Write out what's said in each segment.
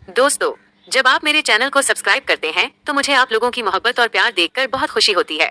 दोस्तों, जब आप मेरे चैनल को सब्सक्राइब करते हैं तो मुझे आप लोगों की मोहब्बत और प्यार देखकर बहुत खुशी होती है।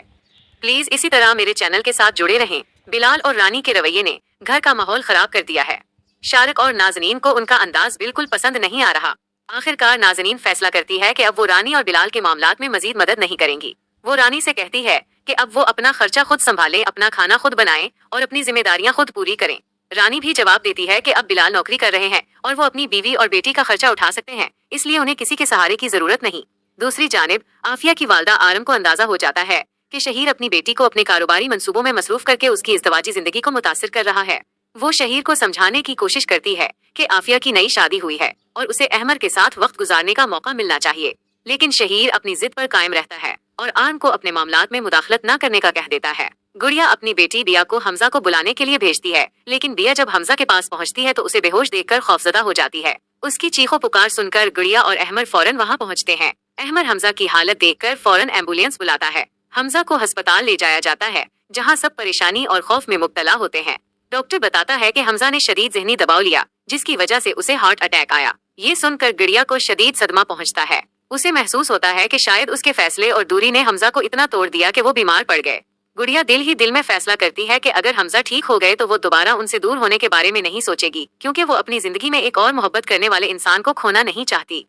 प्लीज इसी तरह मेरे चैनल के साथ जुड़े रहें। बिलाल और रानी के रवैये ने घर का माहौल खराब कर दिया है। शारिक और नाज़नीन को उनका अंदाज बिल्कुल पसंद नहीं आ रहा। आखिरकार नाज़नीन फैसला करती है कि अब वो रानी और बिलाल के मामलात में मजीद मदद नहीं करेंगी। वो रानी से कहती है कि अब वो अपना खर्चा खुद संभाले, अपना खाना खुद बनाए और अपनी जिम्मेदारियां खुद पूरी करें। रानी भी जवाब देती है कि अब बिलाल नौकरी कर रहे हैं और वो अपनी बीवी और बेटी का खर्चा उठा सकते हैं, इसलिए उन्हें किसी के सहारे की जरूरत नहीं। दूसरी जानिब आफिया की वालदा आरम को अंदाजा हो जाता है कि शहीर अपनी बेटी को अपने कारोबारी मंसूबों में मसरूफ करके उसकी इज़्दिवाजी जिंदगी को मुतासिर कर रहा है। वो शहीर को समझाने की कोशिश करती है कि आफिया की नई शादी हुई है और उसे अहमर के साथ वक्त गुजारने का मौका मिलना चाहिए, लेकिन शहीर अपनी जिद पर कायम रहता है और आरम को अपने मामलात में मुदाखलत न करने का कह देता है। गुड़िया अपनी बेटी बिया को हमजा को बुलाने के लिए भेजती है, लेकिन बिया जब हमजा के पास पहुंचती है तो उसे बेहोश देखकर खौफजदा हो जाती है। उसकी चीखों पुकार सुनकर गुड़िया और अहमर फौरन वहां पहुंचते हैं। अहमर हमजा की हालत देखकर फौरन एम्बुलेंस बुलाता है। हमजा को अस्पताल ले जाया जाता है, जहां सब परेशानी और खौफ में मुब्तला होते हैं। डॉक्टर बताता है कि हमजा ने शदीद ज़हनी दबाव लिया, जिसकी वजह से उसे हार्ट अटैक आया। ये सुनकर गुड़िया को शदीद सदमा पहुंचता है। उसे महसूस होता है कि शायद उसके फैसले और दूरी ने हमजा को इतना तोड़ दिया कि वो बीमार पड़ गए। गुड़िया दिल ही दिल में फैसला करती है कि अगर हमजा ठीक हो गए तो वो दोबारा उनसे दूर होने के बारे में नहीं सोचेगी, क्योंकि वो अपनी जिंदगी में एक और मोहब्बत करने वाले इंसान को खोना नहीं चाहती।